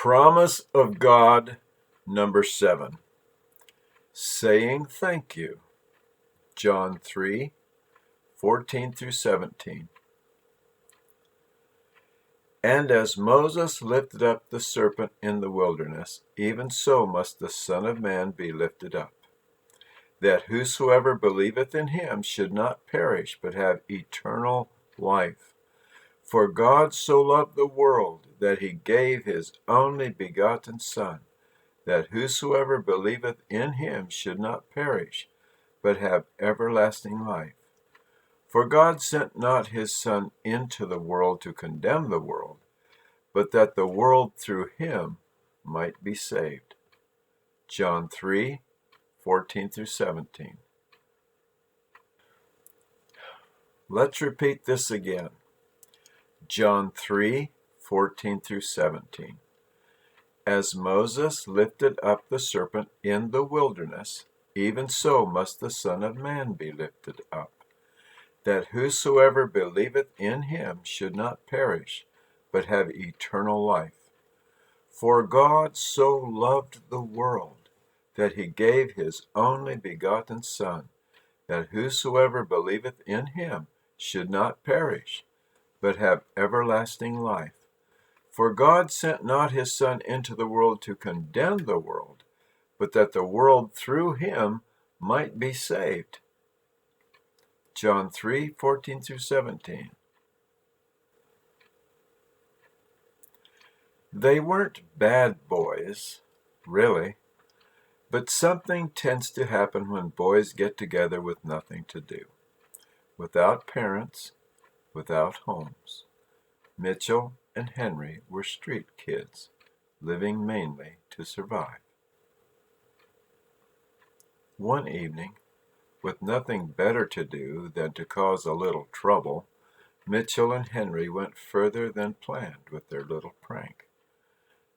Promise of God number 7. Saying thank you. John 3:14 through 17. And as Moses lifted up the serpent in the wilderness, even so must the Son of Man be lifted up, that whosoever believeth in him should not perish, but have eternal life. For God so loved the world, that he gave his only begotten Son, that whosoever believeth in him should not perish, but have everlasting life. For God sent not his Son into the world to condemn the world, but that the world through him might be saved. John 3:14 through 17. Let's repeat this again. John 3:14 through 17. As Moses lifted up the serpent in the wilderness, even so must the Son of Man be lifted up, that whosoever believeth in him should not perish, but have eternal life. For God so loved the world, that he gave his only begotten Son, that whosoever believeth in him should not perish, but have everlasting life. For God sent not his Son into the world to condemn the world, but that the world through him might be saved. John 3:14 through 17. They weren't bad boys, really, but something tends to happen when boys get together with nothing to do, without parents, without homes. Mitchell and Henry were street kids, living mainly to survive. One evening, with nothing better to do than to cause a little trouble, Mitchell and Henry went further than planned with their little prank.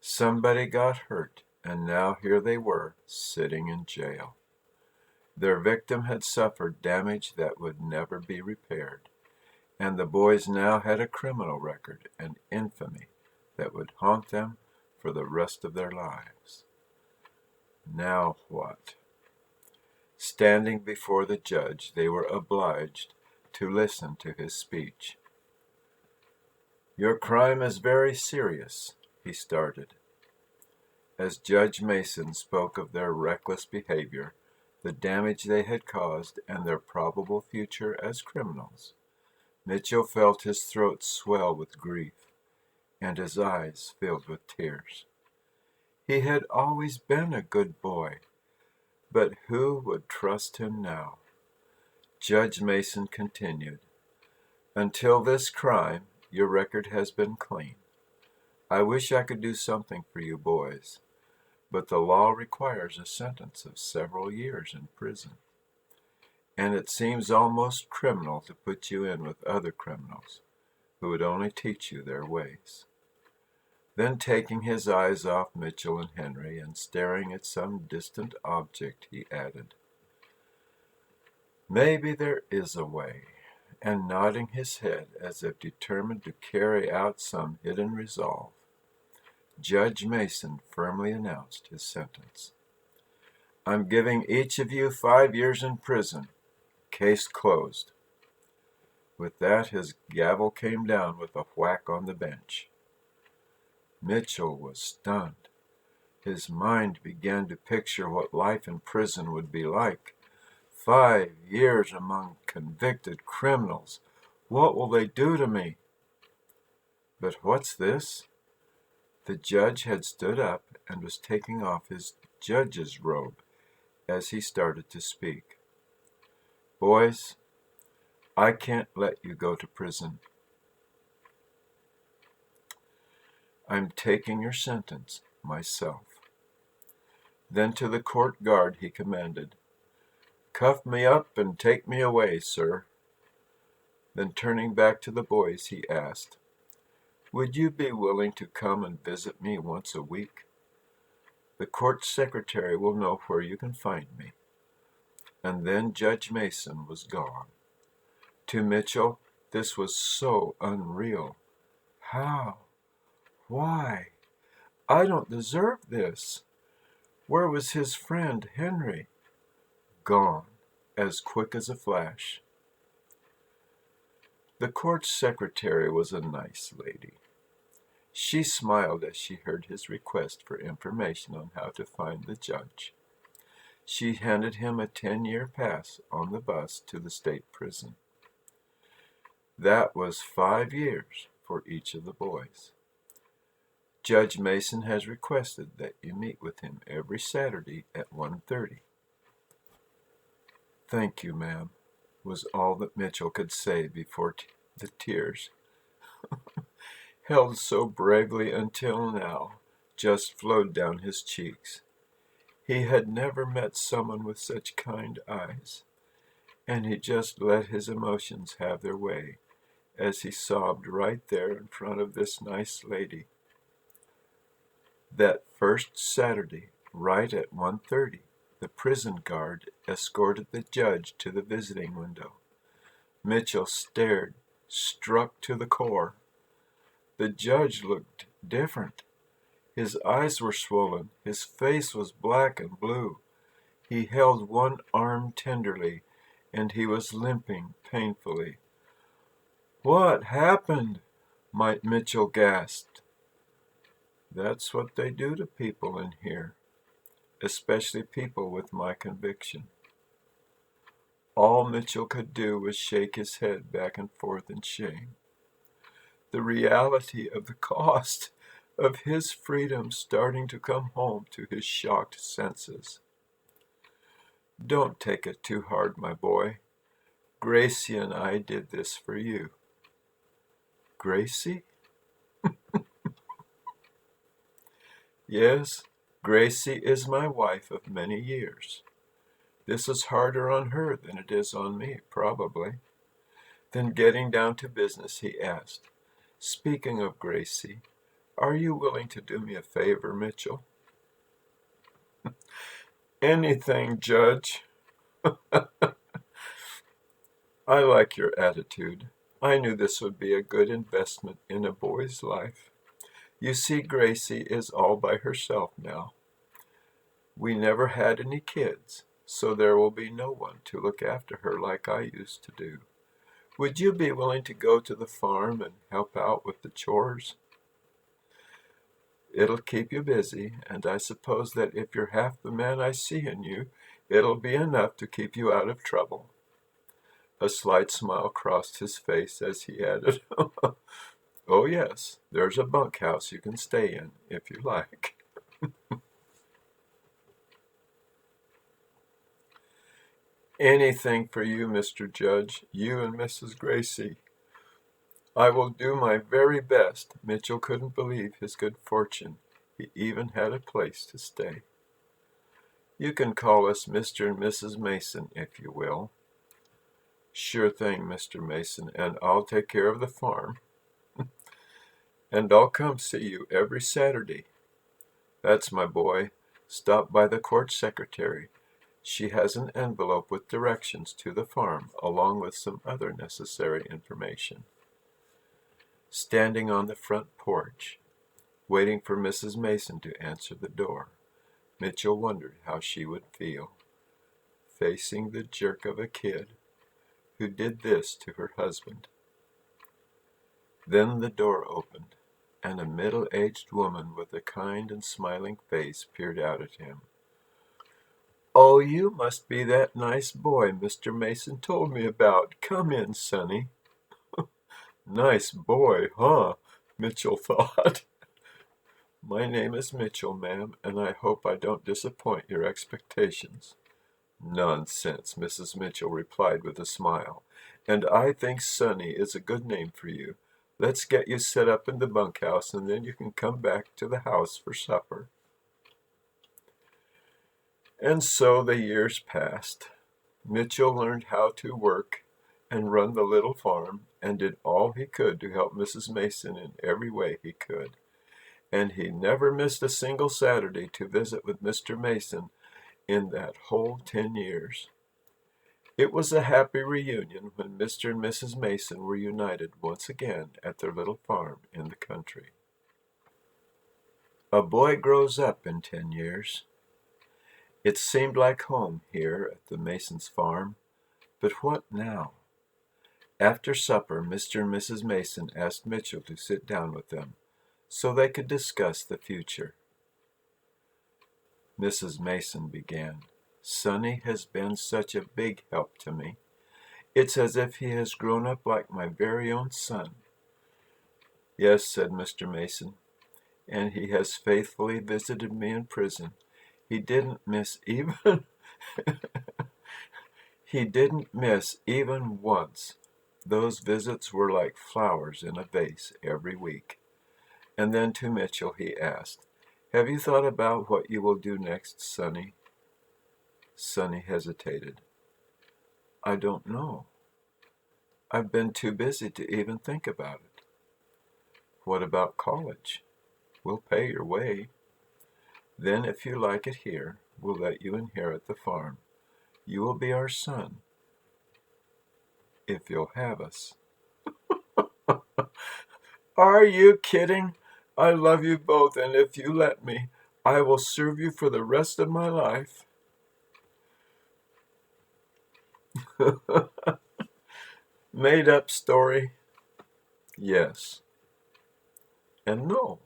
Somebody got hurt, and now here they were, sitting in jail. Their victim had suffered damage that would never be repaired, and the boys now had a criminal record and infamy that would haunt them for the rest of their lives. Now what? Standing before the judge, they were obliged to listen to his speech. "Your crime is very serious," he started. As Judge Mason spoke of their reckless behavior, the damage they had caused, and their probable future as criminals, Mitchell felt his throat swell with grief, and his eyes filled with tears. He had always been a good boy, but who would trust him now? Judge Mason continued, "Until this crime, your record has been clean. I wish I could do something for you boys, but the law requires a sentence of several years in prison, and it seems almost criminal to put you in with other criminals who would only teach you their ways." Then, taking his eyes off Mitchell and Henry and staring at some distant object, he added, "Maybe there is a way," and nodding his head as if determined to carry out some hidden resolve, Judge Mason firmly announced his sentence. "I'm giving each of you 5 years in prison. Case closed." With that, his gavel came down with a whack on the bench. Mitchell was stunned. His mind began to picture what life in prison would be like. 5 years among convicted criminals. What will they do to me? But what's this? The judge had stood up and was taking off his judge's robe as he started to speak. "Boys, I can't let you go to prison. I'm taking your sentence myself." Then to the court guard he commanded, "Cuff me up and take me away, sir." Then turning back to the boys, he asked, "Would you be willing to come and visit me once a week? The court secretary will know where you can find me." And then Judge Mason was gone. To Mitchell, this was so unreal. How? Why? I don't deserve this. Where was his friend Henry? Gone, as quick as a flash. The court secretary was a nice lady. She smiled as she heard his request for information on how to find the judge. She handed him a 10-year pass on the bus to the state prison. That was 5 years for each of the boys. Judge Mason has requested that you meet with him every Saturday at 1:30. Thank you, ma'am, was all that Mitchell could say before the tears, held so bravely until now, just flowed down his cheeks. He had never met someone with such kind eyes, and he just let his emotions have their way as he sobbed right there in front of this nice lady. That first Saturday, right at 1:30, the prison guard escorted the judge to the visiting window. Mitchell stared, struck to the core. The judge looked different. His eyes were swollen. His face was black and blue. He held one arm tenderly, and he was limping painfully. What happened? Mitchell gasped. That's what they do to people in here, especially people with my conviction. All Mitchell could do was shake his head back and forth in shame. The reality of the cost of his freedom starting to come home to his shocked senses. Don't take it too hard, my boy. Gracie and I did this for you. Gracie? Yes, Gracie is my wife of many years. This is harder on her than it is on me, probably. Then getting down to business, he asked, Speaking of Gracie, are you willing to do me a favor, Mitchell? Anything, Judge. I like your attitude. I knew this would be a good investment in a boy's life. You see, Gracie is all by herself now. We never had any kids, so there will be no one to look after her like I used to do. Would you be willing to go to the farm and help out with the chores? It'll keep you busy, and I suppose that if you're half the man I see in you, it'll be enough to keep you out of trouble. A slight smile crossed his face as he added, Oh yes, there's a bunkhouse you can stay in, if you like. Anything for you, Mr. Judge, you and Mrs. Gracie. I will do my very best. Mitchell couldn't believe his good fortune. He even had a place to stay. You can call us Mr. and Mrs. Mason, if you will. Sure thing, Mr. Mason, and I'll take care of the farm. And I'll come see you every Saturday. That's my boy. Stop by the court secretary. She has an envelope with directions to the farm, along with some other necessary information. Standing on the front porch, waiting for Mrs. Mason to answer the door, Mitchell wondered how she would feel, facing the jerk of a kid who did this to her husband. Then the door opened, and a middle-aged woman with a kind and smiling face peered out at him. Oh, you must be that nice boy Mr. Mason told me about. Come in, Sonny. Nice boy, huh? Mitchell thought. My name is Mitchell, ma'am, and I hope I don't disappoint your expectations. Nonsense, Mrs. Mitchell replied with a smile. And I think Sonny is a good name for you. Let's get you set up in the bunkhouse, and then you can come back to the house for supper. And so the years passed. Mitchell learned how to work and run the little farm, and did all he could to help Mrs. Mason in every way he could. And he never missed a single Saturday to visit with Mr. Mason in that whole 10 years. It was a happy reunion when Mr. and Mrs. Mason were united once again at their little farm in the country. A boy grows up in 10 years. It seemed like home here at the Masons' farm, but what now? After supper, Mr. and Mrs. Mason asked Mitchell to sit down with them so they could discuss the future. Mrs. Mason began. Sonny has been such a big help to me. It's as if he has grown up like my very own son. Yes, said Mr. Mason, and he has faithfully visited me in prison. He didn't miss even He didn't miss even once. Those visits were like flowers in a vase every week. And then to Mitchell he asked, have you thought about what you will do next, Sonny? Sonny hesitated. I don't know. I've been too busy to even think about it. What about college? We'll pay your way. Then, if you like it here, we'll let you inherit the farm. You will be our son, if you'll have us. Are you kidding? I love you both, and if you let me, I will serve you for the rest of my life. Made up story? Yes. And no.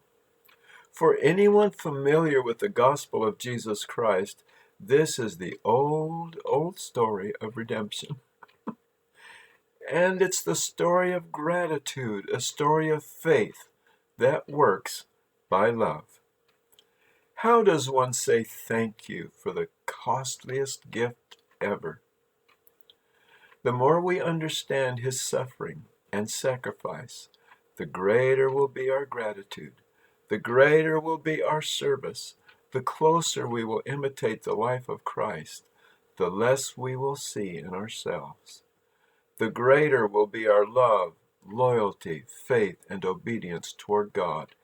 For anyone familiar with the gospel of Jesus Christ, this is the old, old story of redemption. And it's the story of gratitude, a story of faith that works by love. How does one say thank you for the costliest gift ever? The more we understand his suffering and sacrifice, the greater will be our gratitude, the greater will be our service, the closer we will imitate the life of Christ, the less we will see in ourselves. The greater will be our love, loyalty, faith, and obedience toward God,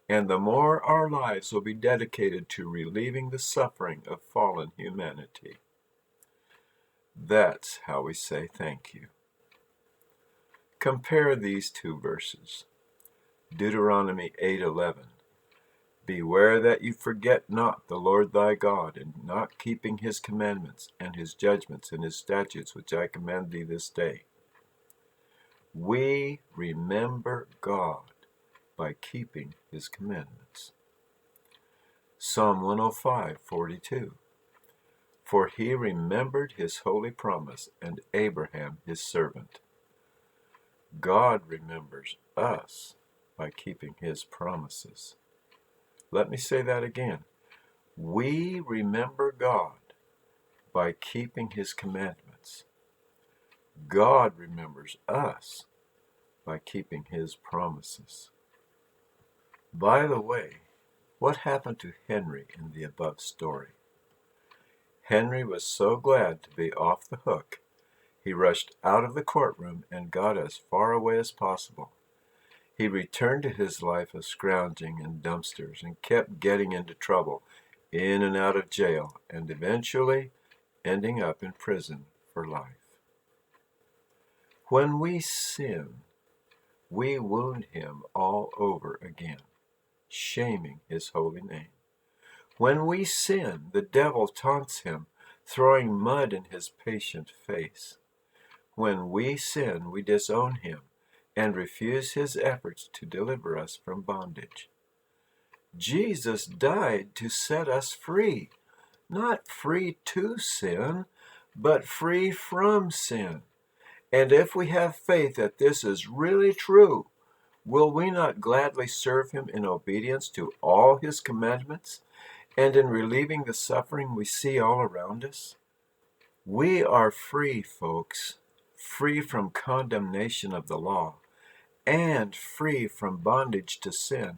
and the more our lives will be dedicated to relieving the suffering of fallen humanity. That's how we say thank you. Compare these two verses. Deuteronomy 8:11. Beware that you forget not the Lord thy God, in not keeping his commandments and his judgments and his statutes, which I command thee this day. We remember God by keeping his commandments. Psalm 105:42. For he remembered his holy promise and Abraham his servant. God remembers us by keeping his promises. Let me say that again. We remember God by keeping his commandments. God remembers us by keeping his promises. By the way, what happened to Henry in the above story? Henry was so glad to be off the hook, he rushed out of the courtroom and got as far away as possible. He returned to his life of scrounging in dumpsters and kept getting into trouble, in and out of jail, and eventually ending up in prison for life. When we sin, we wound him all over again, shaming his holy name. When we sin, the devil taunts him, throwing mud in his patient face. When we sin, we disown him and refuse his efforts to deliver us from bondage. Jesus died to set us free, not free to sin, but free from sin. And if we have faith that this is really true, will we not gladly serve him in obedience to all his commandments and in relieving the suffering we see all around us? We are free, folks, free from condemnation of the law and free from bondage to sin.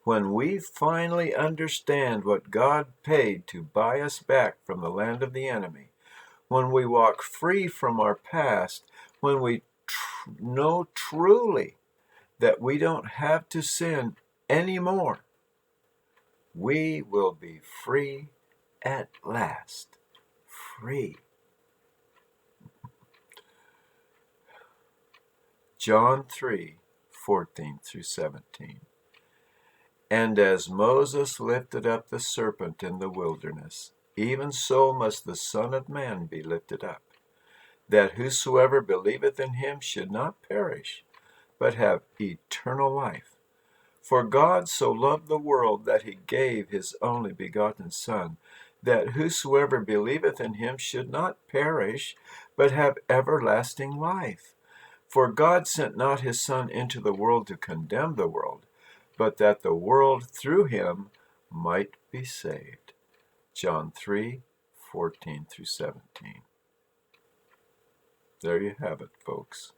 When we finally understand what God paid to buy us back from the land of the enemy, when we walk free from our past, when we know truly that we don't have to sin anymore, we will be free at last. Free. John 3:14 through 17. And as Moses lifted up the serpent in the wilderness, even so must the Son of Man be lifted up, that whosoever believeth in him should not perish, but have eternal life. For God so loved the world that he gave his only begotten Son, that whosoever believeth in him should not perish, but have everlasting life. For God sent not his Son into the world to condemn the world, but that the world through him might be saved. John 3:14 through 17. There you have it, folks.